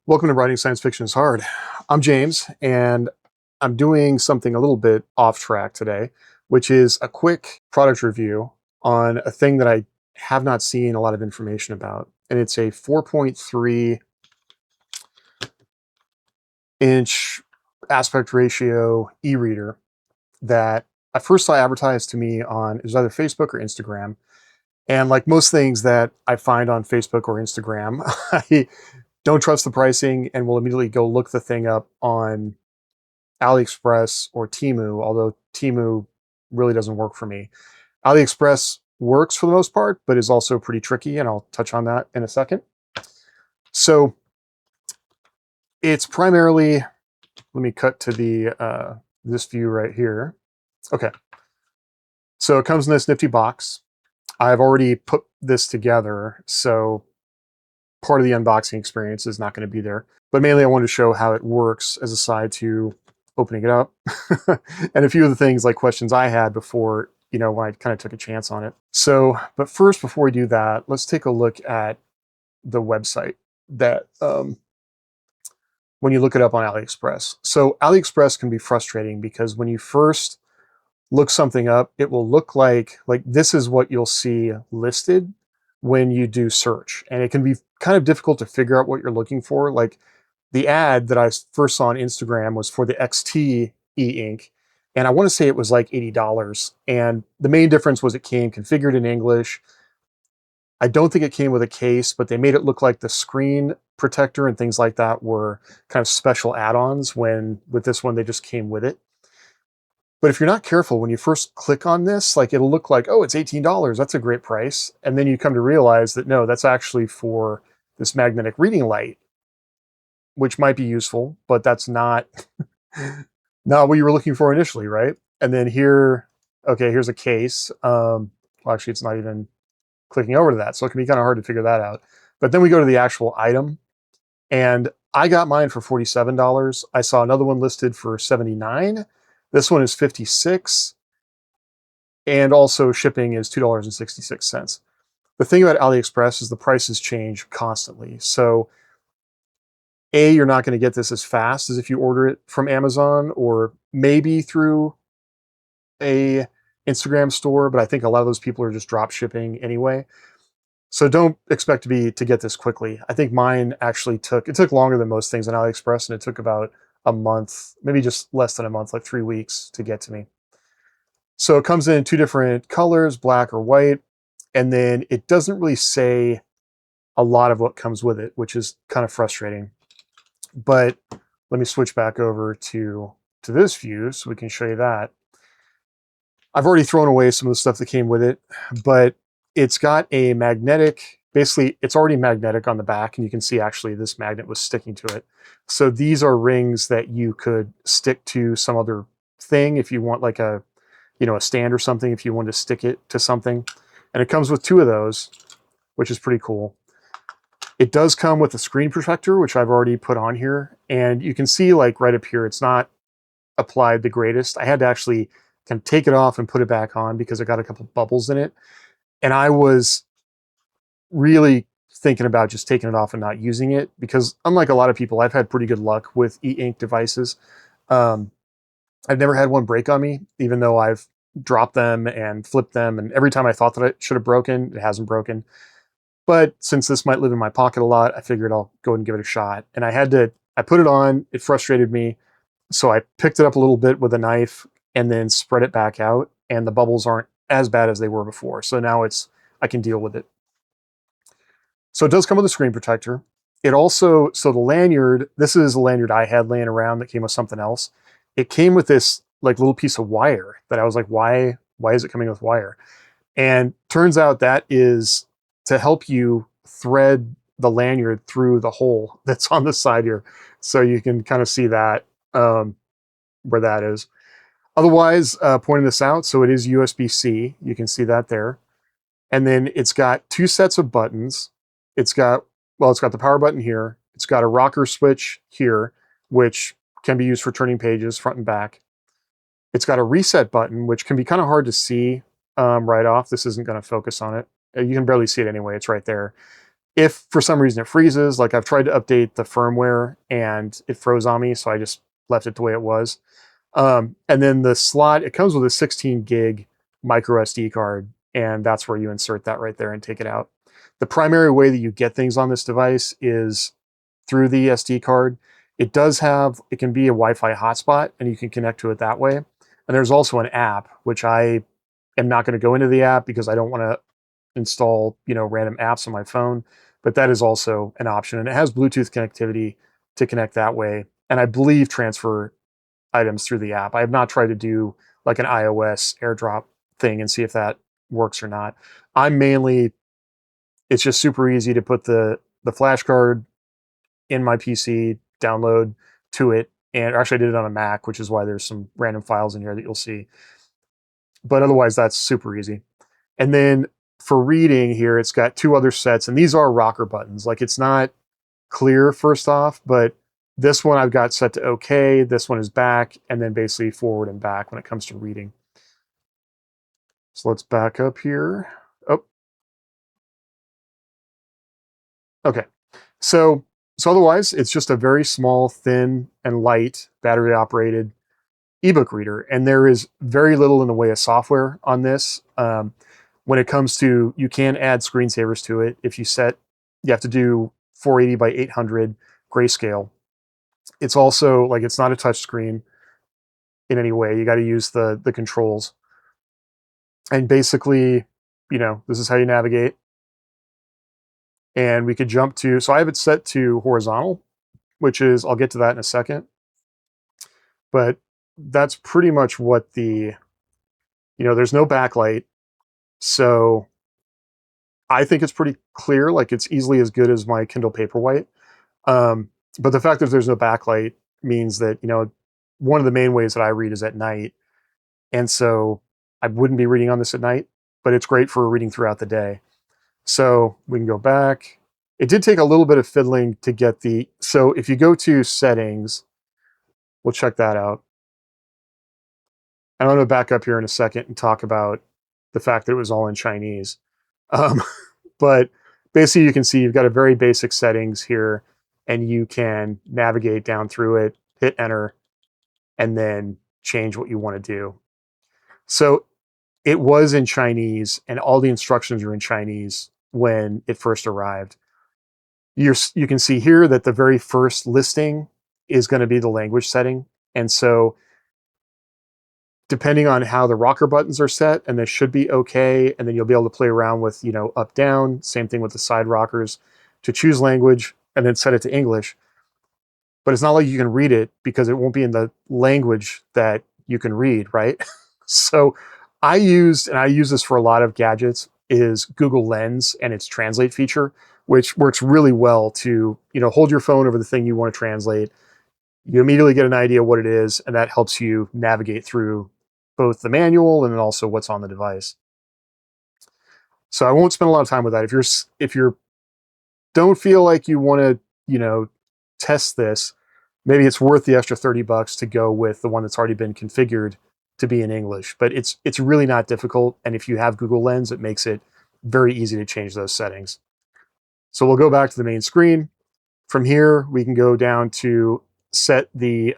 Welcome to Writing Science Fiction is Hard. I'm James, and I'm doing something a little bit off track today, which is a quick product review on a thing that I have not seen a lot of information about. And it's a 4.3 inch aspect ratio e-reader that I first saw advertised to me on, it was either Facebook or Instagram. And like most things that I find on Facebook or Instagram, I don't trust the pricing and will immediately go look the thing up on AliExpress or Temu, although Temu really doesn't work for me. AliExpress works for the most part, but is also pretty tricky, and I'll touch on that in a second. So it's primarily, let me cut to the this view right here. Okay, so it comes in this nifty box. I've already put this together, so part of the unboxing experience is not going to be there. But mainly I wanted to show how it works as a side to opening it up and a few of the things like questions I had before, when I kind of took a chance on it. So, but first, before we do that, let's take a look at the website that when you look it up on AliExpress. So AliExpress can be frustrating because when you first look something up, it will look like this is what you'll see listed when you do search. And it can be kind of difficult to figure out what you're looking for. Like the ad that I first saw on Instagram was for the XT e-ink. And I want to say it was like $80. And the main difference was it came configured in English. I don't think it came with a case, but they made it look like the screen protector and things like that were kind of special add-ons, when with this one, they just came with it. But if you're not careful, when you first click on this, like it'll look like, oh, it's $18. That's a great price. And then you come to realize that no, that's actually for this magnetic reading light, which might be useful, but that's not, not what you were looking for initially, right? And then here, okay, here's a case. Well, actually, it's not even clicking over to that. So it can be kind of hard to figure that out. But then we go to the actual item. And I got mine for $47. I saw another one listed for $79. This one is $56, and also shipping is $2.66. The thing about AliExpress is the prices change constantly. So A, you're not going to get this as fast as if you order it from Amazon or maybe through a Instagram store, but I think a lot of those people are just drop shipping anyway. So don't expect to get this quickly. I think mine actually took longer than most things on AliExpress, and it took about a month, maybe just less than a month, like 3 weeks to get to me. So it comes in two different colors, black or white, and then it doesn't really say a lot of what comes with it, which is kind of frustrating. But let me switch back over to this view so we can show you that. I've already thrown away some of the stuff that came with it, but it's got a magnetic, basically it's already magnetic on the back, and you can see actually this magnet was sticking to it. So these are rings that you could stick to some other thing if you want, like a stand or something, if you want to stick it to something. And it comes with two of those, which is pretty cool. It does come with a screen protector, which I've already put on here. And you can see like right up here, it's not applied the greatest. I had to actually kind of take it off and put it back on because it got a couple bubbles in it. And I was really thinking about just taking it off and not using it, because unlike a lot of people, I've had pretty good luck with e-ink devices. I've never had one break on me, even though I've dropped them and flipped them. And every time I thought that it should have broken, it hasn't broken. But since this might live in my pocket a lot, I figured I'll go and give it a shot. And I put it on, it frustrated me. So I picked it up a little bit with a knife and then spread it back out. And the bubbles aren't as bad as they were before. So now I can deal with it. So it does come with a screen protector. It also, so the lanyard, this is a lanyard I had laying around that came with something else. It came with this like little piece of wire that I was like, why is it coming with wire? And turns out that is to help you thread the lanyard through the hole that's on the side here. So you can kind of see that, where that is. Otherwise, pointing this out, so it is USB-C. You can see that there. And then it's got two sets of buttons. It's got the power button here. It's got a rocker switch here, which can be used for turning pages front and back. It's got a reset button, which can be kind of hard to see right off. This isn't going to focus on it. You can barely see it anyway. It's right there. If for some reason it freezes, like I've tried to update the firmware and it froze on me, so I just left it the way it was. And then the slot, it comes with a 16 gig micro SD card, and that's where you insert that right there and take it out. The primary way that you get things on this device is through the SD card. It does have, it can be a Wi-Fi hotspot, and you can connect to it that way. And there's also an app, which I am not going to go into the app because I don't want to install, random apps on my phone, but that is also an option. And it has Bluetooth connectivity to connect that way. And I believe transfer items through the app. I have not tried to do like an iOS AirDrop thing and see if that works or not. I'm mainly, it's just super easy to put the flash card in my PC, download to it, and actually I did it on a Mac, which is why there's some random files in here that you'll see. But otherwise, that's super easy. And then for reading here, it's got two other sets, and these are rocker buttons. Like it's not clear first off, but this one I've got set to OK. This one is back, and then basically forward and back when it comes to reading. So let's back up here. Oh, okay. So otherwise, it's just a very small, thin, and light battery operated ebook reader, and there is very little in the way of software on this. When it comes to, you can add screensavers to it. If you you have to do 480 by 800 grayscale. It's also like, it's not a touch screen in any way. You got to use the controls. And basically, this is how you navigate. And we could jump to, so I have it set to horizontal, which is, I'll get to that in a second. But that's pretty much what there's no backlight. So I think it's pretty clear, like it's easily as good as my Kindle Paperwhite. But the fact that there's no backlight means that, one of the main ways that I read is at night. And so I wouldn't be reading on this at night, but it's great for reading throughout the day. So we can go back. It did take a little bit of fiddling to get so if you go to settings, we'll check that out. And I'm going to back up here in a second and talk about the fact that it was all in Chinese. But basically you can see you've got a very basic settings here, and you can navigate down through it, hit enter, and then change what you want to do. So it was in Chinese, and all the instructions are in Chinese when it first arrived. You can see here that the very first listing is going to be the language setting. And so depending on how the rocker buttons are set, and they should be okay, and then you'll be able to play around with, up, down, same thing with the side rockers, to choose language and then set it to English. But it's not like you can read it because it won't be in the language that you can read, right? So I use this for a lot of gadgets, is Google Lens and its translate feature, which works really well to, hold your phone over the thing you want to translate. You immediately get an idea what it is, and that helps you navigate through both the manual and then also what's on the device. So I won't spend a lot of time with that. If you're don't feel like you want to, test this, maybe it's worth the extra $30 to go with the one that's already been configured to be in English. But it's really not difficult, and if you have Google Lens, it makes it very easy to change those settings. So we'll go back to the main screen. From here, we can go down to set the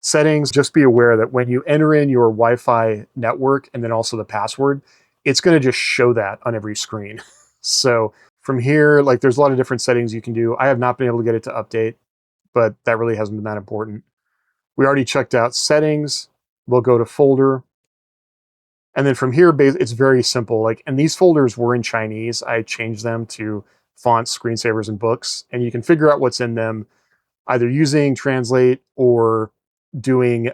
settings. Just be aware that when you enter in your Wi-Fi network and then also the password, it's going to just show that on every screen. So from here, like there's a lot of different settings you can do. I have not been able to get it to update, but that really hasn't been that important. We already checked out settings. We'll go to folder. And then from here, it's very simple. And these folders were in Chinese. I changed them to fonts, screensavers, and books. And you can figure out what's in them either using translate or doing,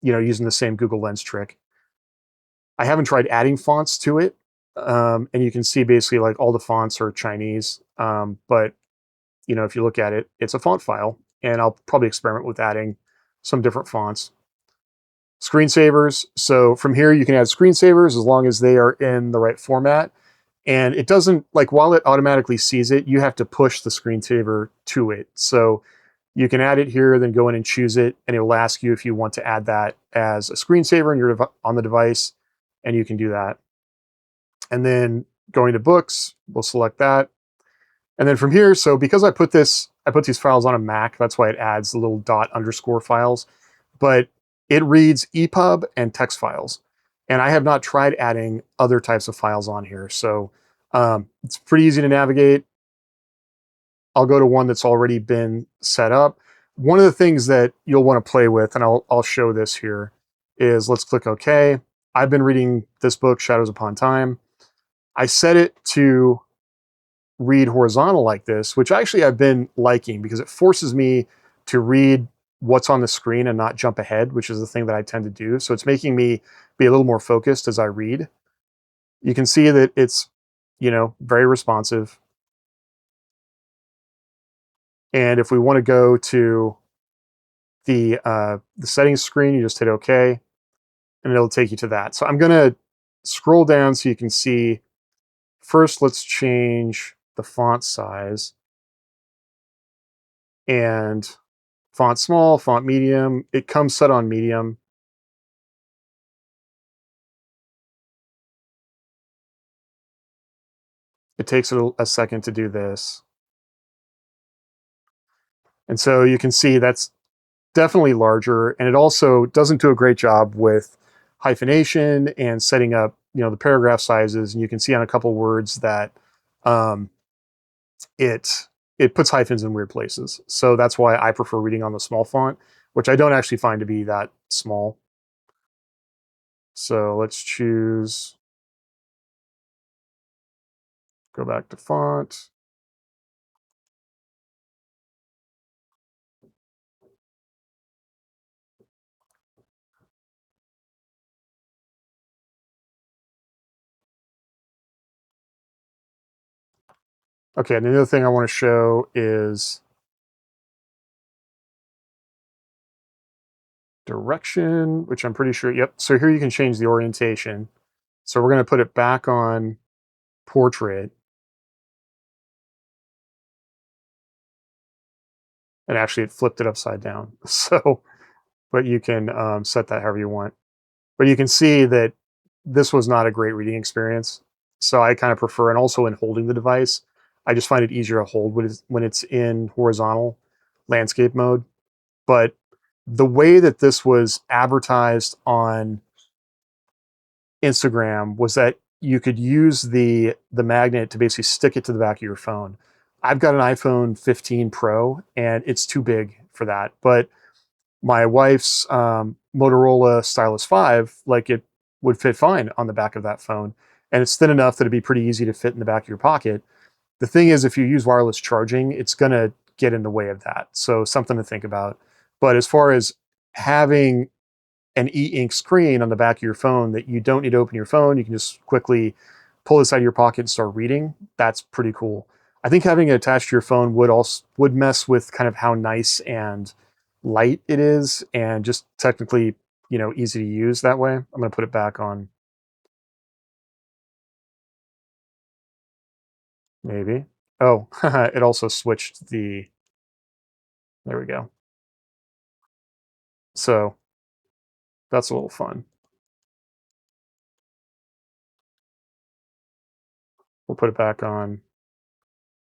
using the same Google Lens trick. I haven't tried adding fonts to it. And you can see basically like all the fonts are Chinese. But, if you look at it, it's a font file, and I'll probably experiment with adding some different fonts. Screensavers. So from here, you can add screensavers as long as they are in the right format. And it doesn't, while it automatically sees it, you have to push the screensaver to it. So you can add it here, then go in and choose it, and it will ask you if you want to add that as a screensaver on the device, and you can do that. And then going to books, we'll select that. And then from here, so because I put these files on a Mac, that's why it adds the little dot underscore files, but it reads EPUB and text files. And I have not tried adding other types of files on here. So it's pretty easy to navigate. I'll go to one that's already been set up. One of the things that you'll want to play with, and I'll show this here, is let's click OK. I've been reading this book, Shadows Upon Time. I set it to read horizontal like this, which actually I've been liking because it forces me to read what's on the screen and not jump ahead, which is the thing that I tend to do. So it's making me be a little more focused as I read. You can see that it's, very responsive. And if we want to go to the settings screen, you just hit OK, and it'll take you to that. So I'm going to scroll down so you can see. First, let's change the font size. And font small, font medium. It comes set on medium. It takes a second to do this. And so you can see that's definitely larger, and it also doesn't do a great job with hyphenation and setting up, the paragraph sizes. And you can see on a couple words that um, it puts hyphens in weird places. So that's why I prefer reading on the small font, which I don't actually find to be that small. So let's choose, go back to font. Okay, and the other thing I want to show is direction, which I'm pretty sure, yep. So here you can change the orientation. So we're going to put it back on portrait. And actually it flipped it upside down. So, but you can set that however you want. But you can see that this was not a great reading experience. So I kind of prefer, and also in holding the device, I just find it easier to hold when it's in horizontal landscape mode. But the way that this was advertised on Instagram was that you could use the magnet to basically stick it to the back of your phone. I've got an iPhone 15 Pro and it's too big for that. But my wife's Motorola Stylus 5, like it would fit fine on the back of that phone. And it's thin enough that it'd be pretty easy to fit in the back of your pocket. The thing is, if you use wireless charging, it's going to get in the way of that. So something to think about. But as far as having an e-ink screen on the back of your phone that you don't need to open your phone, you can just quickly pull this out of your pocket and start reading. That's pretty cool. I think having it attached to your phone would mess with kind of how nice and light it is, and just technically, easy to use that way. I'm going to put it back on, maybe. Oh, it also switched there we go. So that's a little fun. We'll put it back on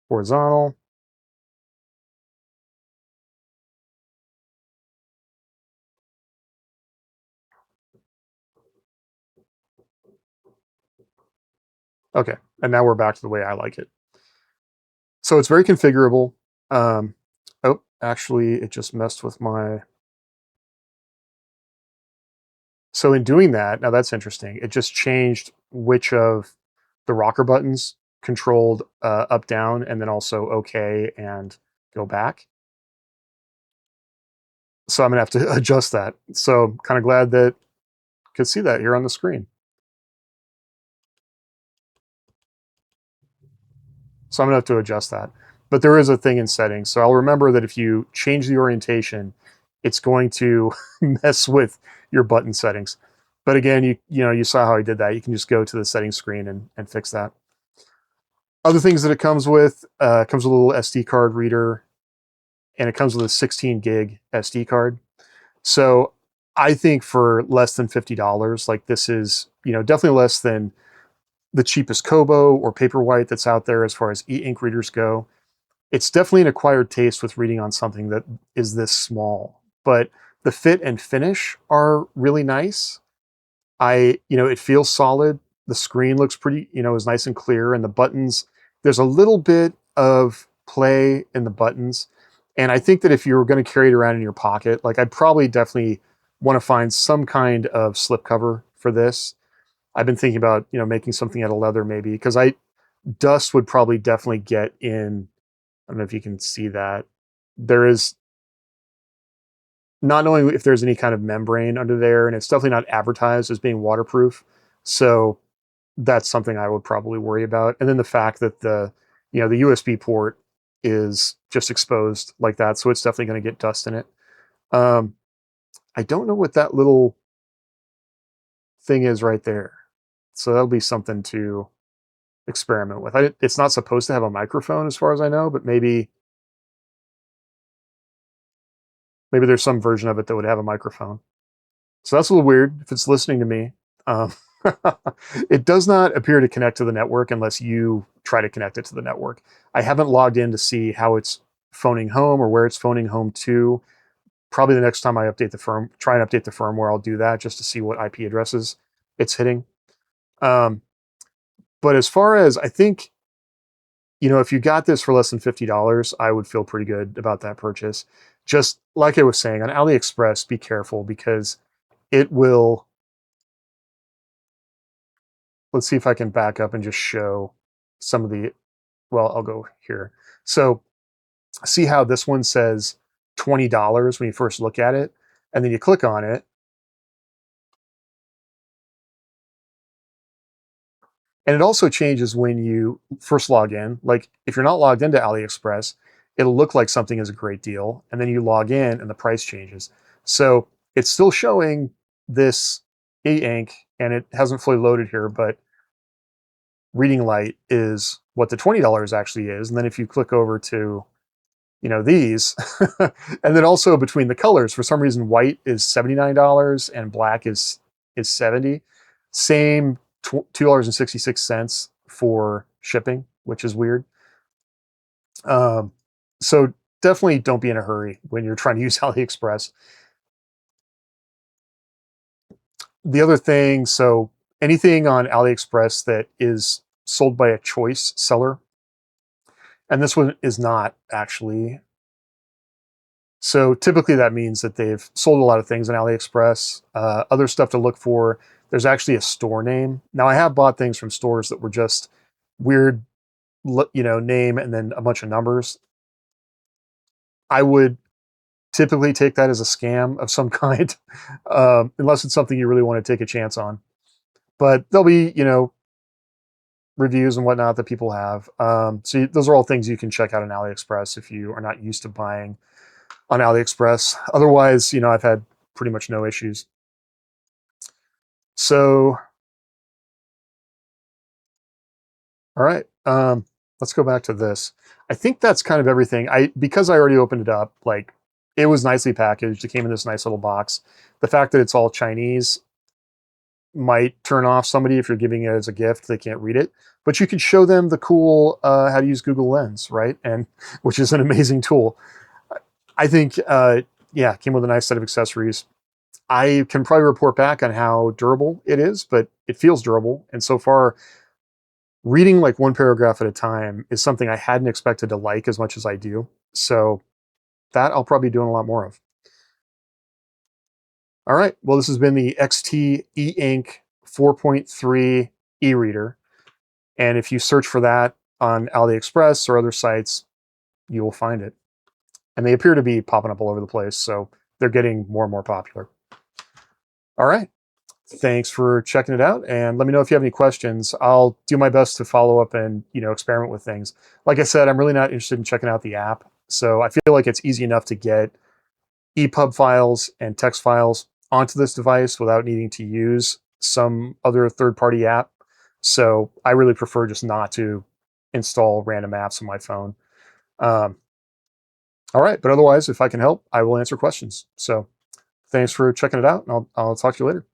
horizontal. Okay, and now we're back to the way I like it. So it's very configurable. Oh, actually, it just messed with my. So in doing that, now that's interesting. It just changed which of the rocker buttons controlled up, down, and then also OK and go back. So I'm gonna have to adjust that. So I'm kind of glad that I could see that here on the screen. So I'm gonna have to adjust that. But there is a thing in settings. So I'll remember that if you change the orientation, it's going to mess with your button settings. But again, you saw how I did that. You can just go to the settings screen and fix that. Other things that it comes with a little SD card reader, and it comes with a 16 gig SD card. So I think for less than $50, like this is, definitely less than the cheapest Kobo or Paperwhite that's out there as far as e-ink readers go. It's definitely an acquired taste with reading on something that is this small, but the fit and finish are really nice. It feels solid. The screen looks pretty, is nice and clear, and the buttons, there's a little bit of play in the buttons. And I think that if you were going to carry it around in your pocket, like I'd probably definitely want to find some kind of slipcover for this. I've been thinking about, making something out of leather maybe, because dust would probably definitely get in. I don't know if you can see that. There is, not knowing if there's any kind of membrane under there, and it's definitely not advertised as being waterproof. So that's something I would probably worry about. And then the fact that the USB port is just exposed like that, so it's definitely going to get dust in it. I don't know what that little thing is right there. So that'll be something to experiment with. It's not supposed to have a microphone as far as I know, but maybe there's some version of it that would have a microphone. So that's a little weird if it's listening to me. Um, it does not appear to connect to the network unless you try to connect it to the network. I haven't logged in to see how it's phoning home or where it's phoning home to. Probably the next time I try and update the firmware, I'll do that just to see what IP addresses it's hitting. But as far as, I think, if you got this for less than $50, I would feel pretty good about that purchase. Just like I was saying, on AliExpress, be careful because it will. Let's see if I can back up and just show some of the, well, I'll go here. So see how this one says $20 when you first look at it, and then you click on it, and it also changes when you first log in. Like if you're not logged into AliExpress, it'll look like something is a great deal, and then you log in and the price changes. So it's still showing this e-ink, and it hasn't fully loaded here, but reading light is what the $20 actually is. And then if you click over to, these, and then also between the colors, for some reason, white is $79 and black is 70. Same $2.66 for shipping, which is weird. So definitely don't be in a hurry when you're trying to use AliExpress. The other thing, so anything on AliExpress that is sold by a choice seller, and this one is not actually. So typically that means that they've sold a lot of things on AliExpress. Other stuff to look for, there's actually a store name. Now I have bought things from stores that were just weird, name and then a bunch of numbers. I would typically take that as a scam of some kind, unless it's something you really want to take a chance on. But there'll be, reviews and whatnot that people have. So those are all things you can check out on AliExpress if you are not used to buying on AliExpress. Otherwise, I've had pretty much no issues. So, all right, let's go back to this. I think that's kind of everything. Because I already opened it up, like it was nicely packaged. It came in this nice little box. The fact that it's all Chinese might turn off somebody if you're giving it as a gift. They can't read it, but you could show them the cool how to use Google Lens, right? And which is an amazing tool. I think, yeah, came with a nice set of accessories. I can probably report back on how durable it is, but it feels durable. And so far, reading like one paragraph at a time is something I hadn't expected to like as much as I do. So that I'll probably be doing a lot more of. All right. Well, this has been the XT E-Ink 4.3 e-reader. And if you search for that on AliExpress or other sites, you will find it. And they appear to be popping up all over the place. So they're getting more and more popular. All right. Thanks for checking it out. And let me know if you have any questions. I'll do my best to follow up and, experiment with things. Like I said, I'm really not interested in checking out the app. So I feel like it's easy enough to get EPUB files and text files onto this device without needing to use some other third-party app. So I really prefer just not to install random apps on my phone. All right. But otherwise, if I can help, I will answer questions. So thanks for checking it out, and I'll talk to you later.